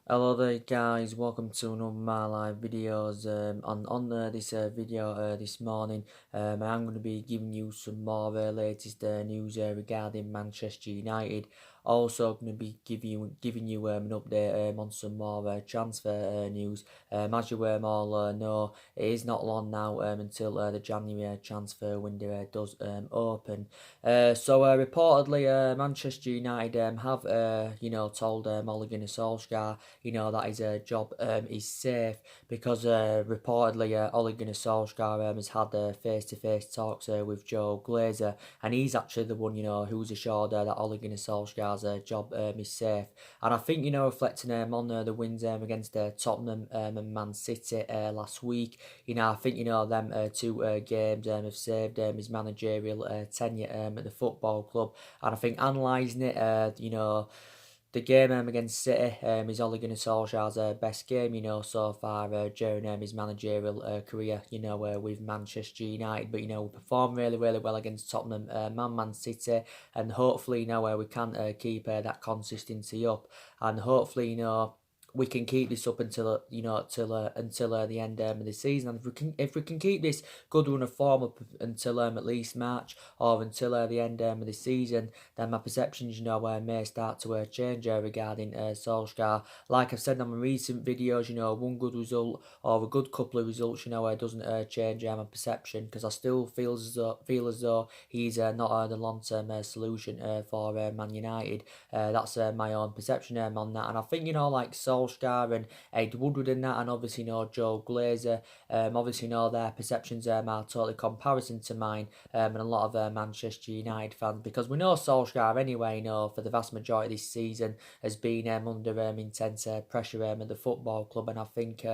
Hello there guys, welcome to another of my live videos. This video this morning, I'm going to be giving you some more latest news regarding Manchester United. Also going to be giving you an update on some more transfer news. As you all know, it is not long now until the January transfer window does open. Reportedly, Manchester United have told Ole Gunnar Solskjaer that his job is safe because reportedly Ole Gunnar Solskjaer has had face-to-face talks with Joe Glazer, and he's actually the one who's assured that Ole Gunnar Solskjaer's job is safe. And I think reflecting on the wins against Tottenham and Man City last week, I think them two games have saved his managerial tenure at the football club. And I think analysing it, the game against City is Ole Gunnar Solskjaer's best game, so far during his managerial career, with Manchester United. But, we performed really, really well against Tottenham and Man City, and hopefully, we can keep that consistency up, and hopefully, we can keep this up until until the end of the season. And if we can keep this good run of form up until at least March or until the end of the season, then my perceptions may start to change regarding Solskjaer. Like I've said on my recent videos, one good result or a good couple of results, doesn't change my perception, because I still feel as though he's not the long term solution for Man United. That's my own perception on that, and I think like Solskjaer and Ed Woodward and that, and obviously Joe Glazer, obviously their perceptions are totally comparison to mine, and a lot of Manchester United fans, because we know Solskjaer anyway, for the vast majority of this season has been under intense pressure at the football club, and I think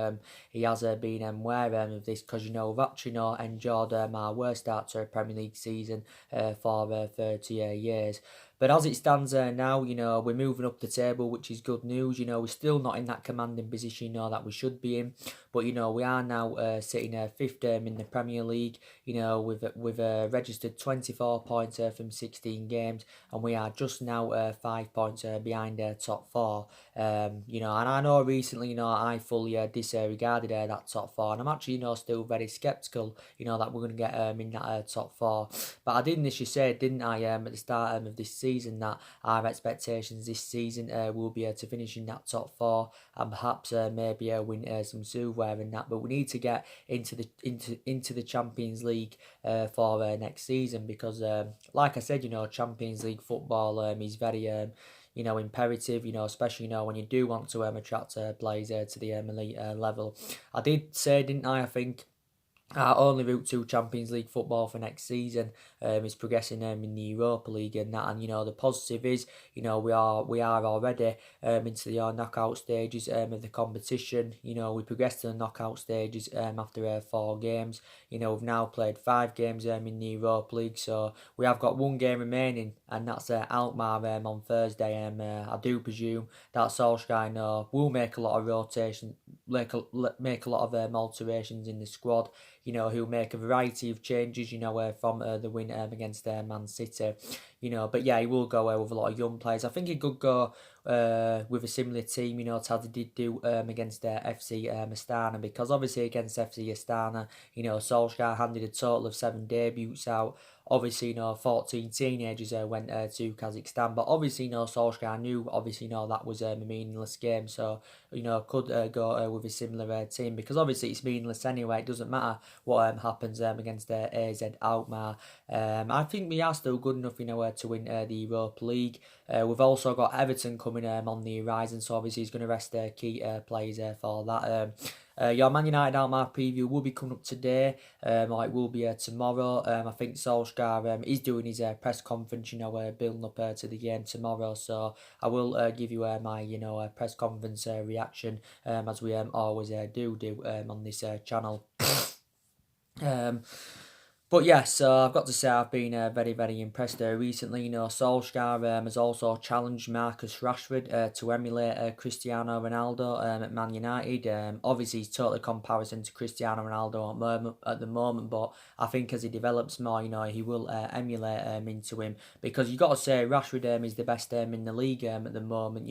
he has been aware of this, because we've actually enjoyed our worst start to a Premier League season for 30 years. But as it stands now, we're moving up the table, which is good news. We're still not in that commanding position, that we should be in. But, we are now sitting fifth in the Premier League. We've registered 24 points from 16 games, and we are just now 5 points behind top four. And I know recently, I fully disregarded that top four, and I'm actually, still very sceptical, that we're going to get in that top four. But I did initially say, didn't I, at the start of this season, that our expectations this season will be to finish in that top four, and perhaps maybe win some silverware in that. But we need to get into the Champions League for next season, because like I said, Champions League football is very imperative, especially, when you do want to attract players to the elite level. I did say, didn't I think our only route to Champions League football for next season is progressing in the Europa League and that. And the positive is, we are already into the knockout stages of the competition. We progressed to the knockout stages after 4 games. We've now played 5 games in the Europa League, so we have got 1 game remaining, and that's Alkmaar on Thursday. I do presume that Solskjaer will make a lot of rotation, make a lot of alterations in the squad. Who'll make a variety of changes, from the win against Man City. But yeah, he will go with a lot of young players. I think he could go with a similar team, to as he did do against FC Astana, because obviously against FC Astana, Solskjaer handed a total of 7 debuts out. Obviously, 14 teenagers went to Kazakhstan, but obviously, Solskjaer knew, obviously, that was a meaningless game, so, could go with a similar team, because obviously it's meaningless anyway. It doesn't matter what happens against AZ Alkmaar. I think we are still good enough, to win the Europa League. We've also got Everton coming on the horizon, so obviously he's going to rest key players for that. Your Man United Alkmaar preview will be coming up today, or it will be tomorrow. I think Solskjaer is doing his press conference, building up to the game tomorrow. So I will give you my press conference reaction, as we always do on this channel. Um, But yeah, so I've got to say I've been very, very impressed recently. Solskjaer has also challenged Marcus Rashford to emulate Cristiano Ronaldo at Man United. Obviously, he's totally comparison to Cristiano Ronaldo at the moment, but I think as he develops more, he will emulate into him, because you got to say Rashford is the best in the league at the moment.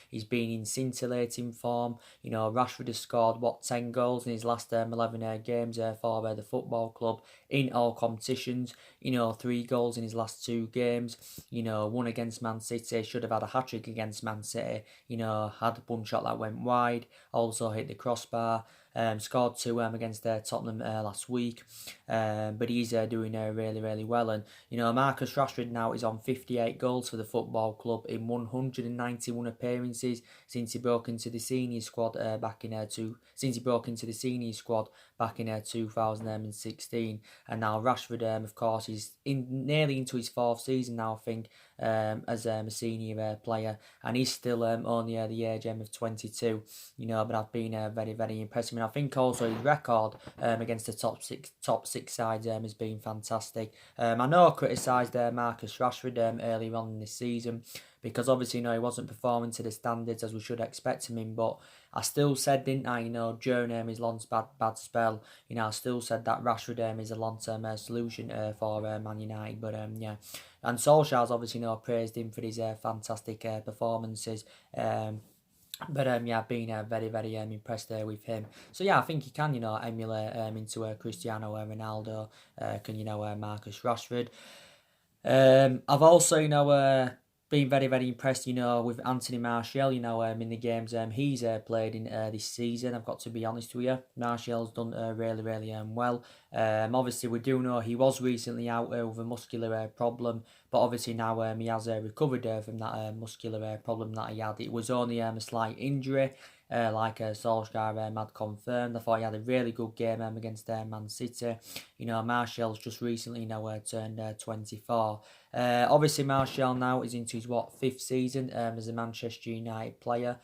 He's been in scintillating form. Rashford has scored 10 goals in his last 11 games for the football club in all competitions. 3 goals in his last 2 games. One against Man City. Should have had a hat-trick against Man City. Had one shot that went wide. Also hit the crossbar. Scored 2 against Tottenham last week. But he's doing really, really well. And, Marcus Rashford now is on 58 goals for the football club in 191 appearances since he broke into the senior squad since he broke into the senior squad back in 2016. And now Rashford, of course, is nearly into his 4th season now, I think, as a senior player, and he's still only the age of 22. But I've been very, very impressed. I think also his record against the top six sides has been fantastic. I know I criticised Marcus Rashford earlier on in this season, because obviously, he wasn't performing to the standards as we should expect him in, but I still said, didn't I, during his long bad spell, I still said that Rashford is a long-term solution for Man United, but yeah. And Solskjaer's obviously, praised him for his fantastic performances. But yeah, I've been very, very impressed with him. So yeah, I think he can, emulate into Cristiano Ronaldo, Marcus Rashford. I've also, been very, very impressed, with Anthony Martial, in the games he's played in this season. I've got to be honest with you. Martial's done really, really well. Obviously, we do know he was recently out with a muscular problem, but obviously now he has recovered from that muscular problem that he had. It was only a slight injury. Like Solskjaer had confirmed. I thought he had a really good game against Man City. Martial's just recently turned 24. Obviously, Martial now is into his 5th season as a Manchester United player.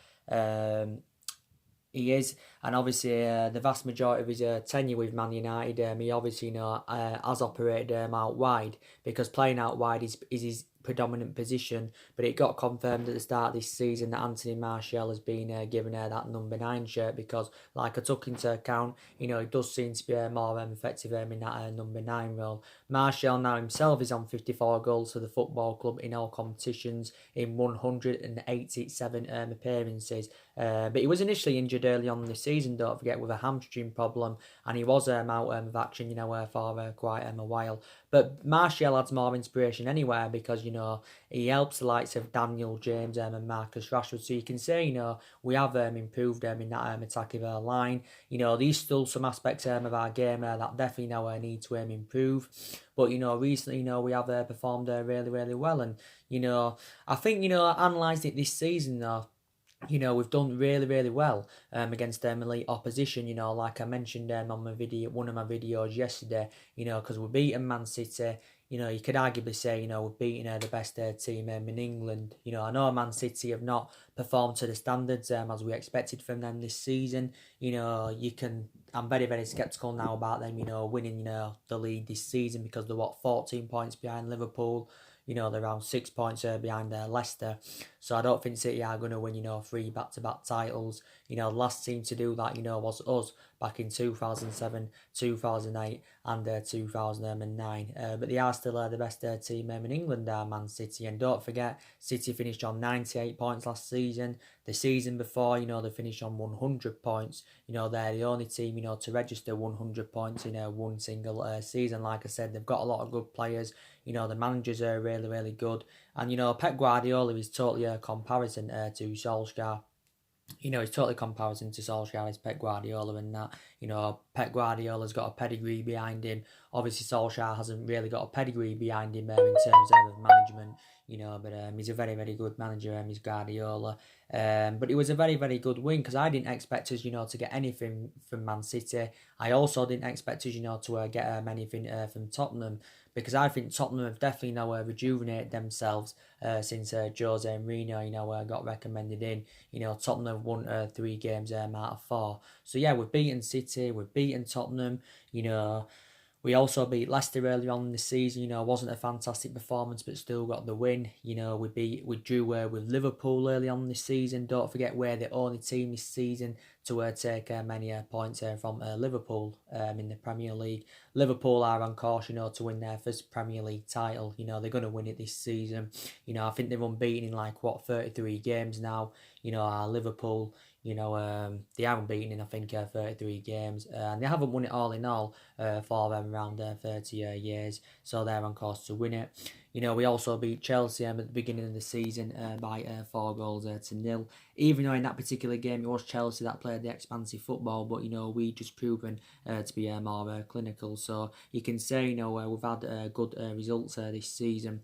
He is, and obviously the vast majority of his tenure with Man United, he obviously has operated out wide, because playing out wide is his predominant position. But it got confirmed at the start of this season that Anthony Martial has been given that number 9 shirt, because, like I took into account, he does seem to be more effective in that number 9 role. Martial now himself is on 54 goals for the football club in all competitions in 187 appearances. But he was initially injured early on in the season, don't forget, with a hamstring problem, and he was out of action, for quite a while. But Martial adds more inspiration anywhere, because, he helps the likes of Daniel James and Marcus Rashford. So you can say, we have improved in that attack of our line. There's still some aspects of our game that definitely need to improve. But, recently, we have performed really, really well. And, I think, I analysed it this season, though. We've done really, really well against elite opposition, like I mentioned on one of my videos yesterday, because we're beating Man City. You could arguably say, we're beating the best team in England. I know Man City have not performed to the standards as we expected from them this season. I'm very, very sceptical now about them, winning, the league this season, because they're 14 points behind Liverpool. They're around 6 points behind Leicester. So I don't think City are going to win, 3 back-to-back titles. The last team to do that, was us back in 2007, 2008 and 2009. But they are still the best team in England, Man City. And don't forget, City finished on 98 points last season. The season before, they finished on 100 points. They're the only team, to register 100 points in one single season. Like I said, they've got a lot of good players. The managers are really, really good. And, Pep Guardiola is totally a comparison to Solskjaer. He's totally comparison to Solskjaer as Pep Guardiola, and that, Pep Guardiola's got a pedigree behind him. Obviously, Solskjaer hasn't really got a pedigree behind him in terms of management, but he's a very, very good manager, he's Guardiola. But it was a very, very good win, because I didn't expect us, to get anything from Man City. I also didn't expect us, to get anything from Tottenham, because I think Tottenham have definitely rejuvenated themselves since Jose Mourinho, got recommended in. Tottenham have won 3 games out of 4. So yeah, we've beaten City, we've beaten Tottenham, We also beat Leicester earlier on in the season. Wasn't a fantastic performance, but still got the win. We drew with Liverpool early on this season. Don't forget we're the only team this season to take many points from Liverpool in the Premier League. Liverpool are on course, to win their first Premier League title. They're going to win it this season. I think they've unbeaten in 33 games now. Liverpool. They haven't beaten in, I think, 33 games. And they haven't won it all in all for them around 30 years. So they're on course to win it. We also beat Chelsea at the beginning of the season by 4 goals to 0. Even though in that particular game it was Chelsea that played the expansive football, but we just proven to be more clinical. So you can say we've had good results this season.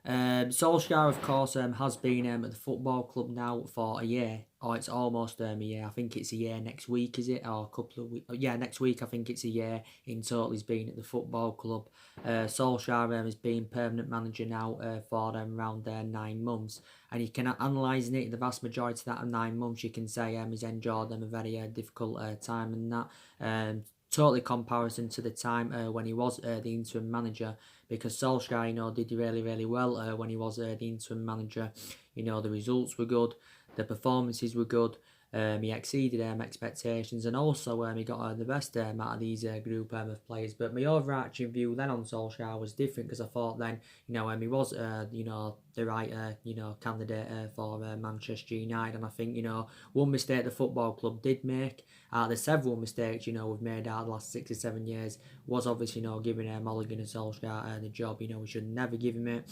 Solskjaer, of course, has been at the football club now for a year. Or it's almost a year. I think it's a year next week, is it? Or a couple of weeks. Yeah, next week I think it's a year in total he's been at the football club. Solskjaer has been permanent manager now for around 9 months. And you can analyse it, the vast majority of that 9 months, you can say he's enjoyed a very difficult time and that. Totally comparison to the time when he was the interim manager, because Solskjaer, did really, really well when he was the interim manager. The results were good, the performances were good. He exceeded expectations, and also he got the best out of these group of players. But my overarching view then on Solskjaer was different, because I thought then, he was, the right, candidate for Manchester United. And I think, one mistake the football club did make, the several mistakes, we've made out the last 6 or 7 years, was obviously, giving Mulligan and Solskjaer the job. We should never give him it.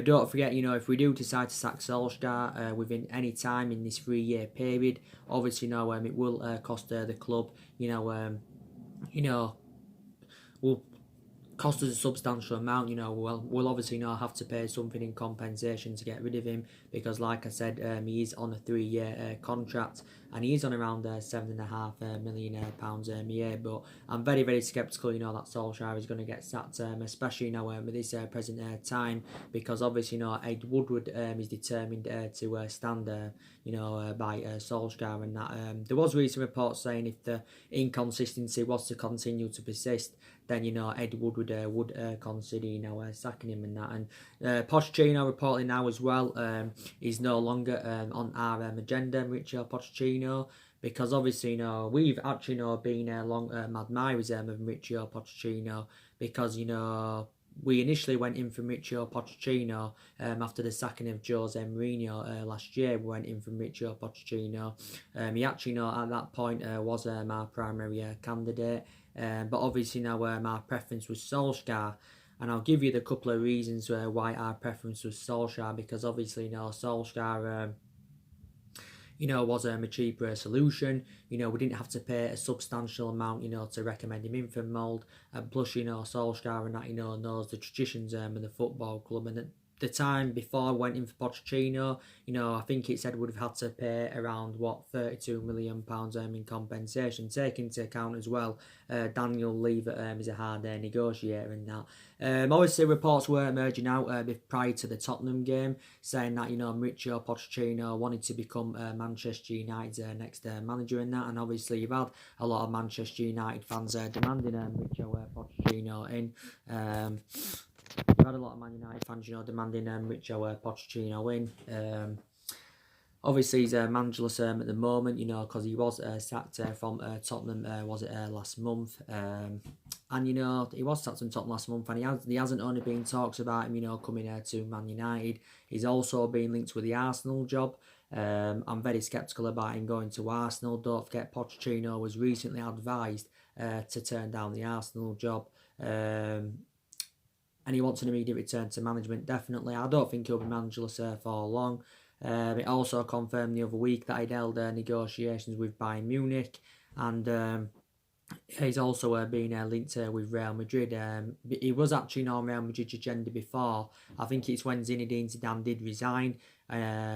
Don't forget, if we do decide to sack Solskjaer within any time in this 3-year period, obviously, it will cost the club, will cost us a substantial amount. We'll obviously have to pay something in compensation to get rid of him, because like I said, he is on a 3-year contract, and he is on around £7.5 million a year. But I'm very, very sceptical, that Solskjaer is going to get sacked, especially with this present time, because obviously Ed Woodward is determined to stand by Solskjaer, and that there was recent reports saying if the inconsistency was to continue to persist, then Ed Woodward would consider sacking him and that. And Pochettino reportedly now as well is no longer on our agenda, Mauricio Pochettino, because obviously we've actually been long admirers of Mauricio Pochettino, because we initially went in for Mauricio Pochettino after the sacking of Jose Mourinho last year. We went in for Mauricio Pochettino. He actually at that point was our primary candidate. But obviously now our preference was Solskjaer, and I'll give you the couple of reasons why our preference was Solskjaer, because obviously Solskjaer was a cheaper solution. We didn't have to pay a substantial amount, to recommend him in for mould. And plus, Solskjaer and that, knows the traditions of the football club. And at the time before I went in for Pochettino, I think it said would have had to pay around, £32 million in compensation. Take into account as well, Daniel Levy is a hard negotiator in that. Obviously, reports were emerging out prior to the Tottenham game, saying that, Mauricio Pochettino wanted to become Manchester United's next manager in that. And obviously, you've had a lot of Manchester United fans demanding Mauricio Pochettino in. We've had a lot of Man United fans, demanding Mauricio Pochettino in. Obviously, he's managerless at the moment, because he was sacked from Tottenham, was it last month? And, he was sacked from Tottenham last month, and he hasn't only been talks about him, coming to Man United. He's also been linked with the Arsenal job. I'm very sceptical about him going to Arsenal. Don't forget, Pochettino was recently advised to turn down the Arsenal job. And he wants an immediate return to management, definitely. I don't think he'll be managerless for long. It also confirmed the other week that he'd held negotiations with Bayern Munich, and he's also been linked with Real Madrid. He was actually on Real Madrid's agenda before. I think it's when Zinedine Zidane did resign,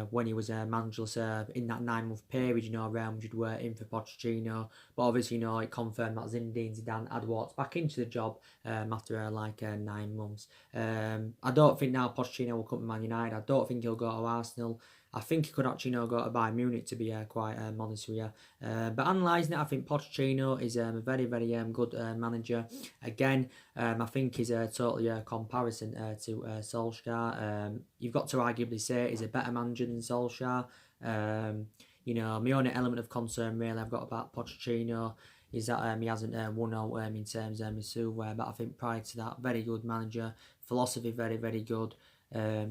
when he was managerless in that 9-month period. Real Madrid were in for Pochettino, but obviously it confirmed that Zinedine Zidane had walked back into the job after 9 months. I don't think now Pochettino will come to Man United. I don't think he'll go to Arsenal. I think he could actually go to Bayern Munich, to be quite honest with you. But analysing it, I think Pochettino is a very, very good manager. Again, I think he's a totally comparison to Solskjaer. You've got to arguably say he's a better manager than Solskjaer. My only element of concern really I've got about Pochettino is that he hasn't won out in terms of silverware, but I think prior to that, very good manager, philosophy very, very good.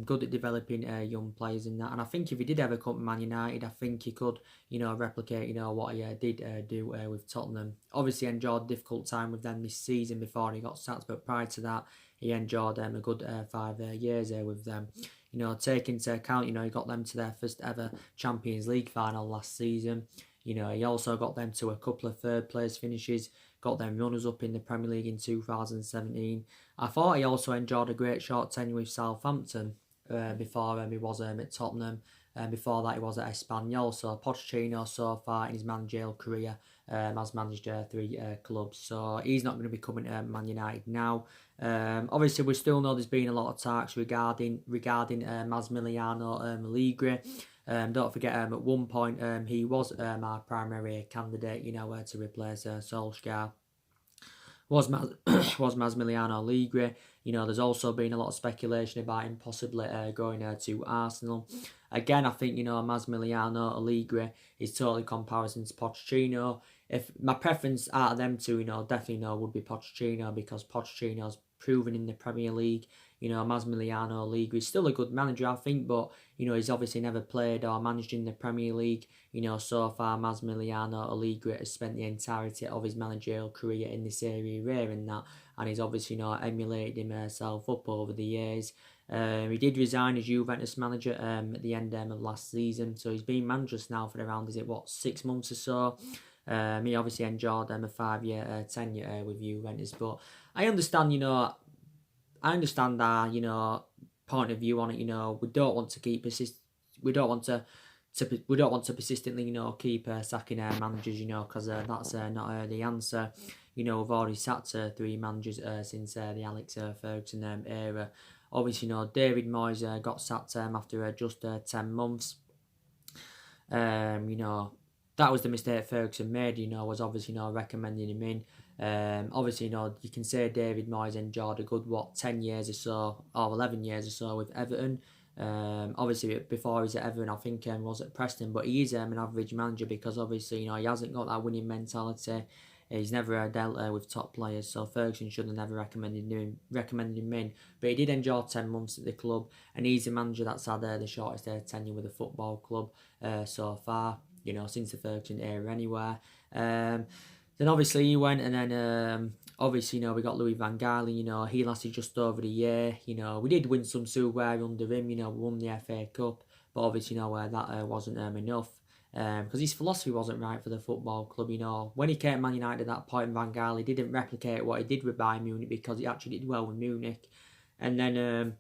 Good at developing young players and that, and I think if he did ever come to Man United, I think he could, replicate, what he did do with Tottenham. Obviously, enjoyed a difficult time with them this season before he got sacked, but prior to that, he enjoyed a good 5 years with them. Taking into account, he got them to their first ever Champions League final last season. He also got them to a couple of third place finishes, got them runners up in the Premier League in 2017. I thought he also enjoyed a great short tenure with Southampton before he was at Tottenham. Before that, he was at Espanyol. So Pochettino, so far in his managerial career, has managed 3 clubs. So he's not going to be coming to Man United now. Obviously, we still know there's been a lot of talks regarding Massimiliano Allegri. Don't forget, at one point, he was our primary candidate, to replace Solskjaer. Was Massimiliano Allegri. There's also been a lot of speculation about him possibly going to Arsenal. Again, I think, Massimiliano Allegri is totally comparison to Pochettino. If my preference out of them two, definitely would be Pochettino, because Pochettino's proven in the Premier League. Massimiliano Allegri is still a good manager, I think, but, he's obviously never played or managed in the Premier League. So far, Massimiliano Allegri has spent the entirety of his managerial career in this area and that, and he's obviously, emulated himself up over the years. He did resign as Juventus manager at the end of last season, so he's been manager now for around, 6 months or so. He obviously enjoyed a 5-year tenure with Juventus, but I understand, our, point of view on it. We don't want to keep we don't want to persistently, keep sacking our managers, because that's not the answer. We've already sacked 3 managers since the Alex Ferguson era. Obviously, David Moyes got sacked after just 10 months. That was the mistake Ferguson made, was obviously, recommending him in. Obviously, you can say David Moyes enjoyed a good, 10 years or so, or 11 years or so with Everton. Obviously, before he was at Everton, I think was at Preston, but he is an average manager because obviously, he hasn't got that winning mentality. He's never dealt with top players, so Ferguson should have never recommended him in. But he did enjoy 10 months at the club, and he's a manager that's had the shortest tenure with a football club so far, since the Ferguson era anywhere. Then obviously he went, and then obviously, we got Louis van Gaal. He lasted just over a year. We did win some silverware under him. We won the FA Cup, but obviously, that wasn't enough. Because his philosophy wasn't right for the football club. When he came to Man United at that point, Van Gaal, he didn't replicate what he did with Bayern Munich, because he actually did well with Munich. And then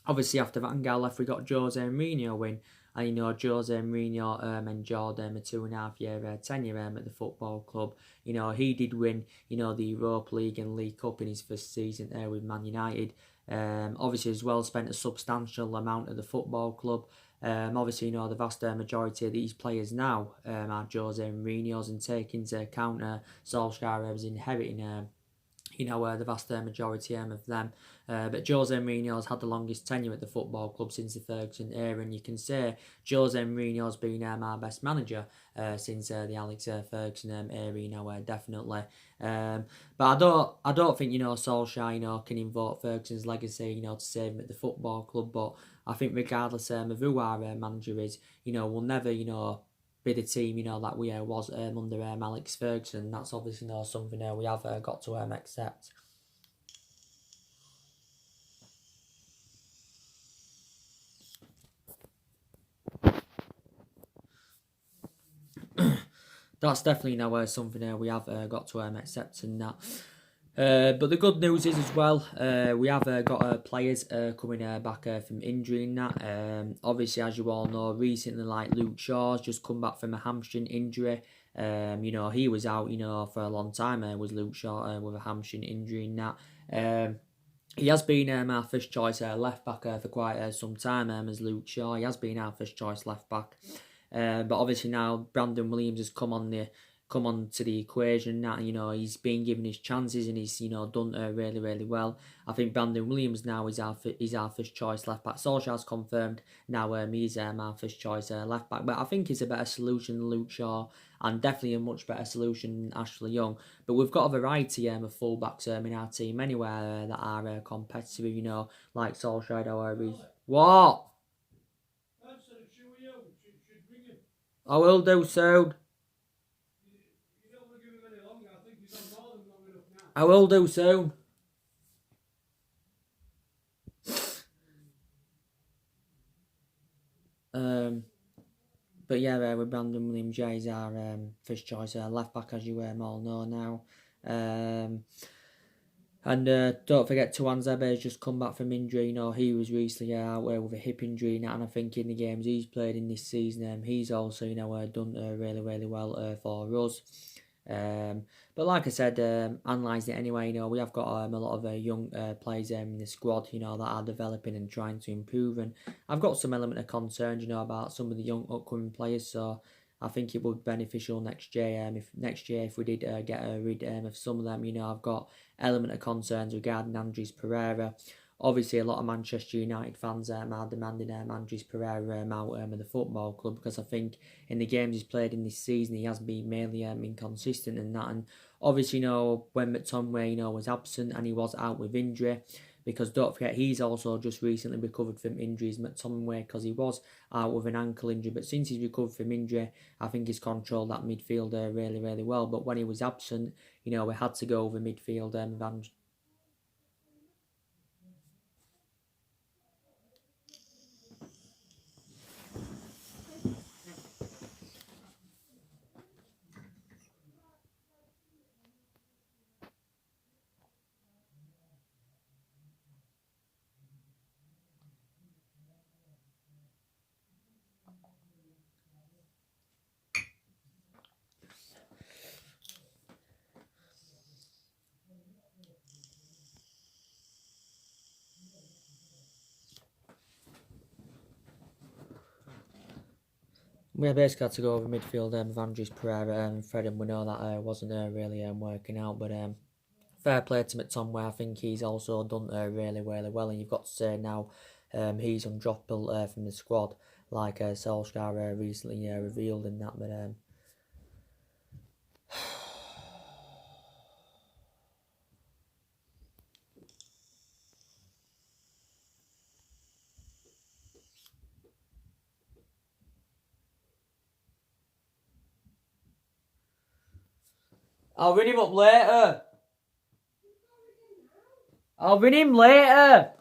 obviously after Van Gaal left, we got Jose Mourinho in. And Jose Mourinho enjoyed a 2.5-year tenure at the football club. He did win the Europa League and League Cup in his first season there with Man United. Obviously as well spent a substantial amount at the football club. Obviously, the vast majority of these players now are Jose Mourinho's, and take into account Solskjaer was inheriting the vast majority of them. But Jose Mourinho's had the longest tenure at the football club since the Ferguson era, and you can say Jose Mourinho's been our best manager since the Alex Ferguson era, definitely. But I don't think Solskjaer can invoke Ferguson's legacy to save him at the football club. But I think regardless of who our manager is, we'll never be the team that we was under Alex Ferguson. That's obviously something we have got to accept. That's definitely something we have got to accept, and that. But the good news is as well, we have got players coming back from injury and that. Obviously, as you all know, recently, like Luke Shaw's just come back from a hamstring injury. He was out, for a long time. Was Luke Shaw with a hamstring injury and that. he has been our first choice left back for quite some time as Luke Shaw. He has been our first choice left back. But obviously now Brandon Williams has come on to the equation. Now he's been given his chances and he's done really well. I think Brandon Williams now is our first choice left back. Solskjaer's confirmed now he's our first choice left back. But I think he's a better solution than Luke Shaw and definitely a much better solution than Ashley Young. But we've got a variety of fullbacks in our team anywhere that are competitive. Like Solskjaer or what. I will do soon. I will do soon. But yeah, with Brandon Williams, yeah, he's our first choice left back, as you all know now. And don't forget, Tuanzebe has just come back from injury. He was recently out with a hip injury, and I think in the games he's played in this season, he's also done really well for us. But like I said, analysed it anyway. We have got a lot of young players in the squad, that are developing and trying to improve. And I've got some element of concern, about some of the young upcoming players. So I think it would be beneficial next year. If we did get rid of some of them, I've got element of concerns regarding Andres Pereira. Obviously, a lot of Manchester United fans are demanding Andres Pereira out of the football club, because I think in the games he's played in this season, he has been mainly inconsistent and that. And obviously, when McTominay was absent and he was out with injury, because don't forget, he's also just recently recovered from injuries, McTominay, because he was out with an ankle injury. But since he's recovered from injury, I think he's controlled that midfield really well. But when he was absent, we had to go over midfield We basically had to go over midfield with Andres Pereira and Fred, and we know that wasn't really working out. But fair play to McTominay. I think he's also done really well, and you've got to say now he's undroppable from the squad, like Solskjaer recently revealed in that. But I'll ring him up later. I'll ring him later.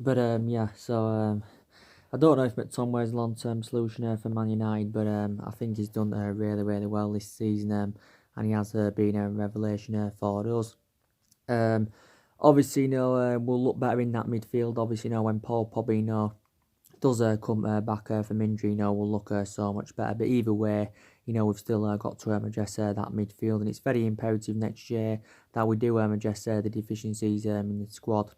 But yeah, so I don't know if McTominay's long-term solution for Man United, but I think he's done really well this season, and he has been a revelation for us. Obviously, we'll look better in that midfield. Obviously, when Paul Pogba, does come back from injury, we'll look so much better. But either way, we've still got to address that midfield, and it's very imperative next year that we do address the deficiencies in the squad.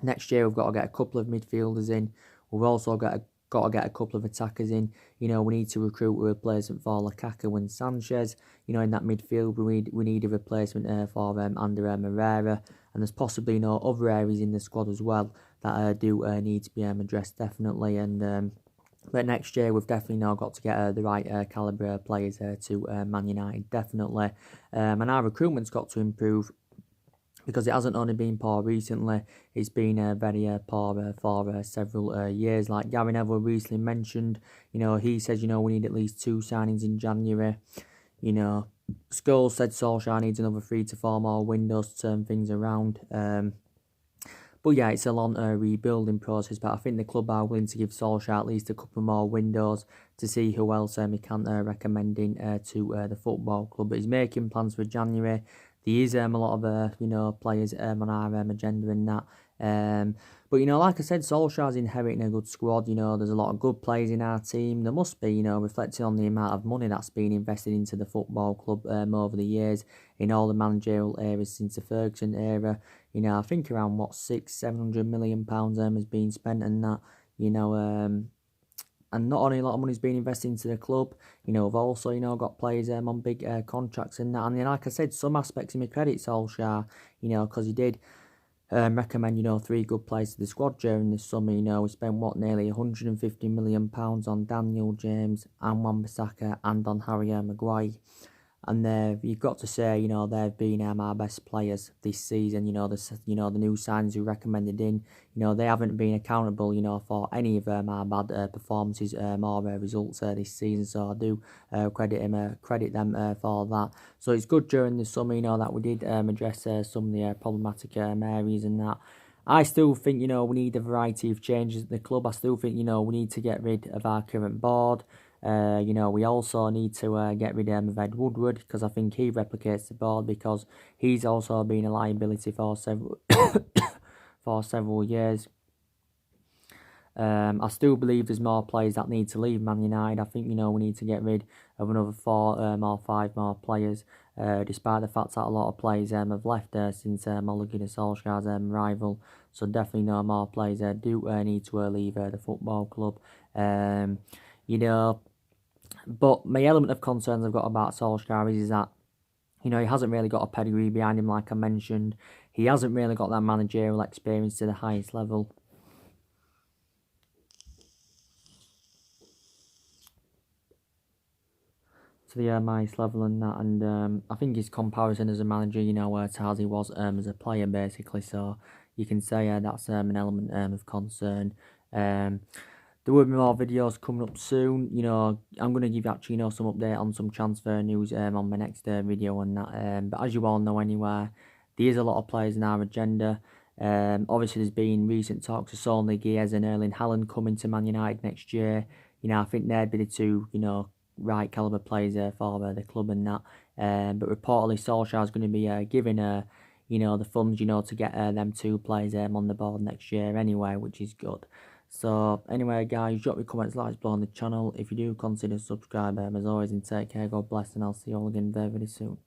Next year, we've got to get a couple of midfielders in. We've also got got to get a couple of attackers in. You know, we need to recruit a replacement for Lukaku and Sanchez. You know, in that midfield, we need a replacement for Ander Herrera. And there's possibly, you know, other areas in the squad as well that do need to be addressed, definitely. And but next year we've definitely now got to get the right calibre players to Man United, definitely. And our recruitment's got to improve, because it hasn't only been poor recently, it's been very poor for several years. Like Gary Neville recently mentioned, you know, he says, you know, we need at least 2 signings in January. You know, Scholes said Solskjaer needs another 3 to 4 more windows to turn things around. But yeah, it's a long rebuilding process, but I think the club are willing to give Solskjaer at least a couple more windows to see who else he can recommend in to the football club. But he's making plans for January. There is a lot of you know, players on our agenda and that. But you know, like I said, Solskjaer's inheriting a good squad. You know, there's a lot of good players in our team. There must be, you know, reflecting on the amount of money that's been invested into the football club over the years, in all the managerial eras since the Ferguson era. You know, I think around what, £600-700 million has been spent, and that, you know, and not only a lot of money's been invested into the club, you know, we've also, you know, got players on big contracts and that. And then, like I said, some aspects of me credit Solskjaer, you know, because he did recommend, you know, 3 good players to the squad during this summer. You know, we spent, what, nearly £150 million on Daniel James and Wan-Bissaka and on Harry Maguire. And you've got to say, you know, they've been our best players this season. You know, the new signs who recommended in, you know, they haven't been accountable, you know, for any of our bad performances or results this season. So I do credit them for that. So it's good during the summer, you know, that we did address some of the problematic areas and that. I still think, you know, we need a variety of changes at the club. I still think, you know, we need to get rid of our current board. You know, we also need to get rid of Ed Woodward, because I think he replicates the board, because he's also been a liability for several for several years. I still believe there's more players that need to leave Man United. I think, you know, we need to get rid of another 4 or 5 more players, despite the fact that a lot of players have left since Ole Gunnar Solskjaer's arrival. So definitely no more players do need to leave the football club. You know, but my element of concerns I've got about Solskjaer is that, you know, he hasn't really got a pedigree behind him, like I mentioned. He hasn't really got that managerial experience to the highest level. To the highest level and that, and I think his comparison as a manager, you know, to as he was as a player, basically. So you can say that's an element of concern. There will be more videos coming up soon. You know, I'm going to give you actually, you know, some update on some transfer news on my next video and that. But as you all know anyway, there is a lot of players in our agenda. Obviously, there's been recent talks of Solny Gears and Erling Haaland coming to Man United next year. You know, I think they'd be the 2, you know, right calibre players for the club and that. But reportedly, Solskjaer's going to be giving you know, the funds, you know, to get them 2 players on the board next year anyway, which is good. So anyway, guys, drop your comments, likes below on the channel. If you do, consider subscribing as always, and take care, God bless, and I'll see you all again very, very soon.